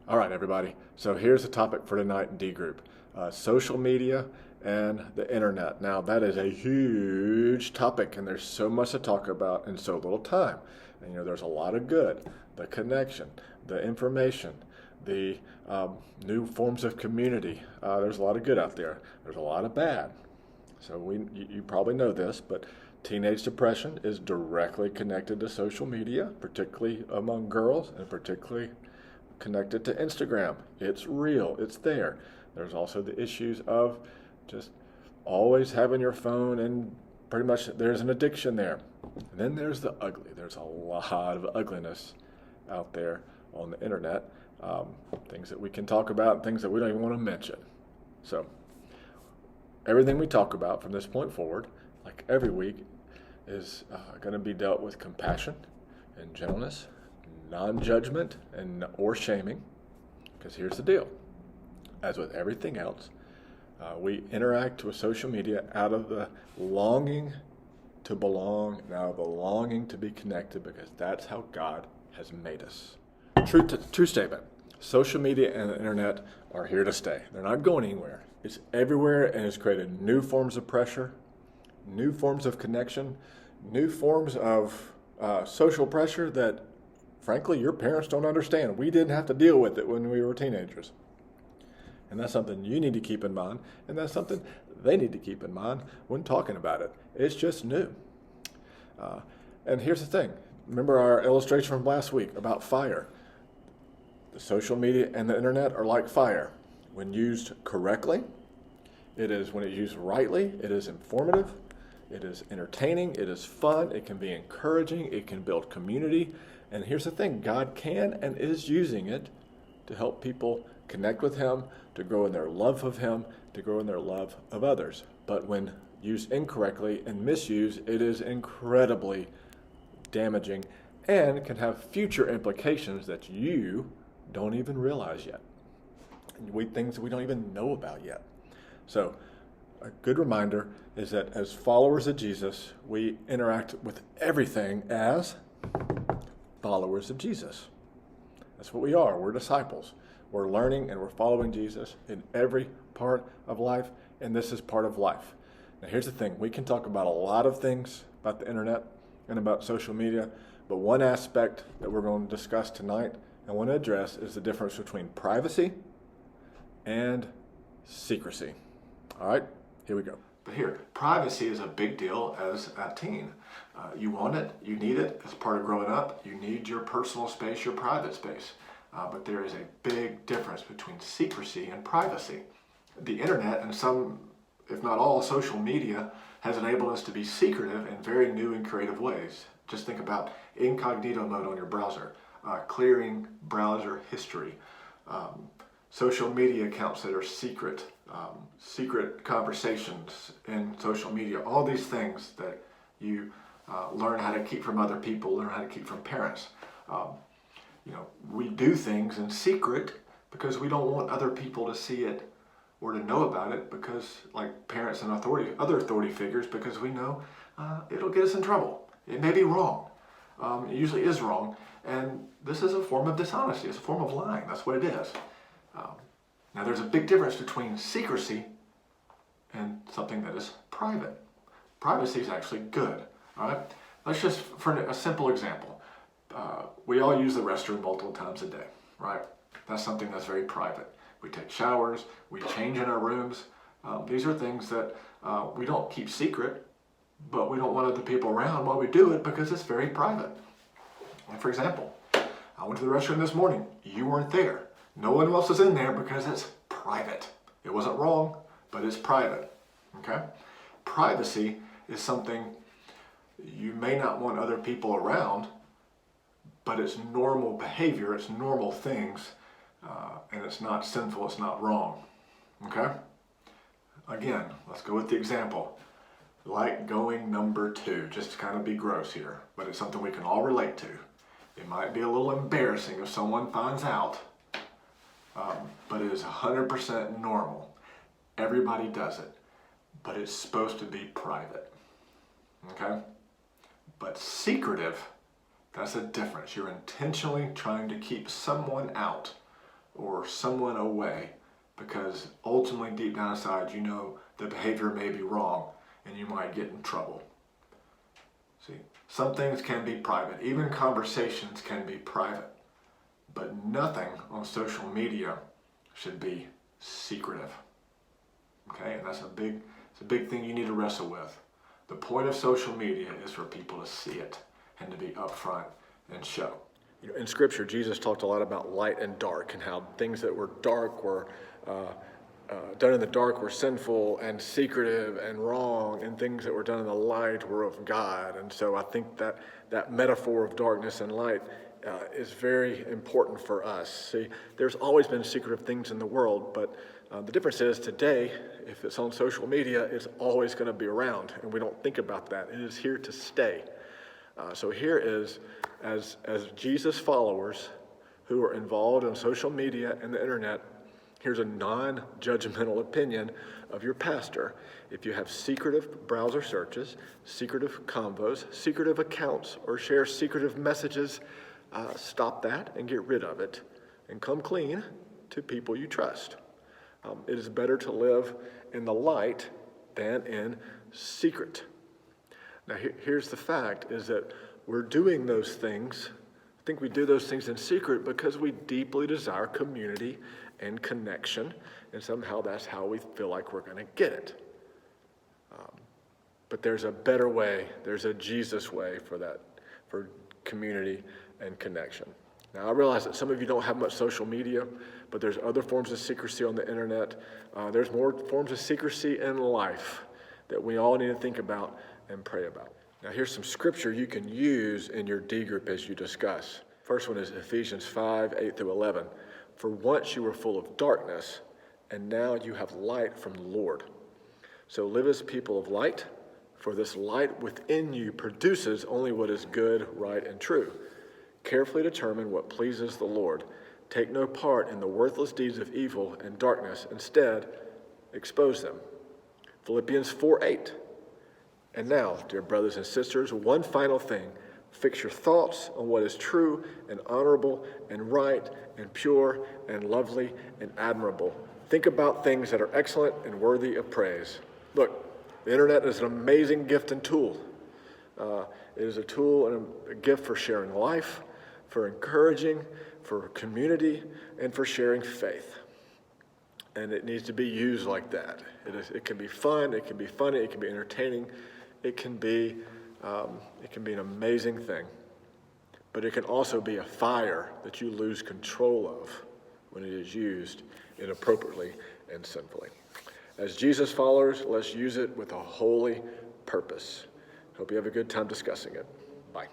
All right, everybody. So here's the topic for tonight in D group: social media and the internet. Now, that is a huge topic, and there's so much to talk about in so little time. And there's a lot of good: the connection, the information, the new forms of community. There's a lot of good out there. There's a lot of bad. So you probably know this, but teenage depression is directly connected to social media, particularly among girls, and particularly connected to Instagram. It's real, it's there. There's also the issues of just always having your phone, and pretty much there's an addiction there. And then there's the ugly. There's a lot of ugliness out there on the internet, things that we can talk about, things that we don't even want to mention. So everything we talk about from this point forward, like every week, is going to be dealt with compassion and gentleness, non-judgment and or shaming. Because here's the deal: as with everything else, we interact with social media out of the longing to belong and out of the longing to be connected, because that's how God has made us. True statement. Social media and the internet are here to stay. They're not going anywhere. It's everywhere, and it's created new forms of pressure, new forms of connection, new forms of social pressure that, frankly, your parents don't understand. We didn't have to deal with it when we were teenagers. And that's something you need to keep in mind, and that's something they need to keep in mind when talking about it. It's just new. And here's the thing. Remember our illustration from last week about fire. The social media and the internet are like fire. When used correctly, when it's used rightly, it is informative, it is entertaining, it is fun, it can be encouraging, it can build community. And here's the thing: God can and is using it to help people connect with Him, to grow in their love of Him, to grow in their love of others. But when used incorrectly and misused, it is incredibly damaging and can have future implications that you don't even realize yet. Things that we don't even know about yet. So a good reminder is that as followers of Jesus, we interact with everything as followers of Jesus. That's what we are. We're disciples. We're learning and we're following Jesus in every part of life, and this is part of life. Now here's the thing. We can talk about a lot of things about the internet and about social media, but one aspect that we're going to discuss tonight and want to address is the difference between privacy and secrecy. All right, here we go. But here, privacy is a big deal as a teen. You want it, you need it as part of growing up. You need your personal space, your private space. But there is a big difference between secrecy and privacy. The internet and some, if not all, social media has enabled us to be secretive in very new and creative ways. Just think about incognito mode on your browser, clearing browser history, social media accounts that are secret, secret conversations in social media, all these things that you learn how to keep from other people, learn how to keep from parents. We do things in secret because we don't want other people to see it or to know about it, because, like parents and other authority figures, because we know it'll get us in trouble. It may be wrong. It usually is wrong. And this is a form of dishonesty. It's a form of lying. That's what it is. Now, there's a big difference between secrecy and something that is private. Privacy is actually good. All right. Let's just, for a simple example, we all use the restroom multiple times a day, right? That's something that's very private. We take showers, we change in our rooms. These are things that we don't keep secret, but we don't want other people around while we do it because it's very private. And for example, I went to the restroom this morning. You weren't there. No one else is in there because it's private. It wasn't wrong, but it's private. Okay? Privacy is something you may not want other people around, but it's normal behavior, it's normal things, and it's not sinful, it's not wrong. Okay? Again, let's go with the example. Like going number 2, just to kind of be gross here, but it's something we can all relate to. It might be a little embarrassing if someone finds out, but it is 100% normal. Everybody does it, but it's supposed to be private. Okay? But secretive, that's a difference. You're intentionally trying to keep someone out or someone away, because ultimately deep down inside you know the behavior may be wrong and you might get in trouble. See, some things can be private, even conversations can be private, but nothing on social media should be secretive. Okay, and it's a big thing you need to wrestle with. The point of social media is for people to see it and to be upfront and show. You know, in Scripture, Jesus talked a lot about light and dark, and how things that were dark were done in the dark were sinful and secretive and wrong, and things that were done in the light were of God. And so I think that metaphor of darkness and light is very important for us. See, there's always been secretive things in the world, but the difference is today, if it's on social media, it's always going to be around, and we don't think about that. It is here to stay. So here is, as Jesus followers who are involved in social media and the internet, here's a non-judgmental opinion of your pastor. If you have secretive browser searches, secretive convos, secretive accounts, or share secretive messages, stop that and get rid of it and come clean to people you trust. It is better to live in the light than in secret. Now, here's the fact, is that we're doing those things. I think we do those things in secret because we deeply desire community and connection, and somehow that's how we feel like we're going to get it. But there's a better way. There's a Jesus way for that, for community and connection. Now, I realize that some of you don't have much social media, but there's other forms of secrecy on the internet. There's more forms of secrecy in life that we all need to think about and pray about. Now, here's some scripture you can use in your D group as you discuss. First one is Ephesians 5, 8 through 11. For once you were full of darkness, and now you have light from the Lord. So live as people of light, for this light within you produces only what is good, right, and true. Carefully determine what pleases the Lord. Take no part in the worthless deeds of evil and darkness. Instead, expose them. Philippians 4:8. And now, dear brothers and sisters, one final thing. Fix your thoughts on what is true and honorable and right and pure and lovely and admirable. Think about things that are excellent and worthy of praise. Look, the internet is an amazing gift and tool. It is a tool and a gift for sharing life, for encouraging, for community, and for sharing faith. And it needs to be used like that. It can be fun, it can be funny, it can be entertaining, it can be an amazing thing. But it can also be a fire that you lose control of when it is used inappropriately and sinfully. As Jesus followers, let's use it with a holy purpose. Hope you have a good time discussing it. Bye.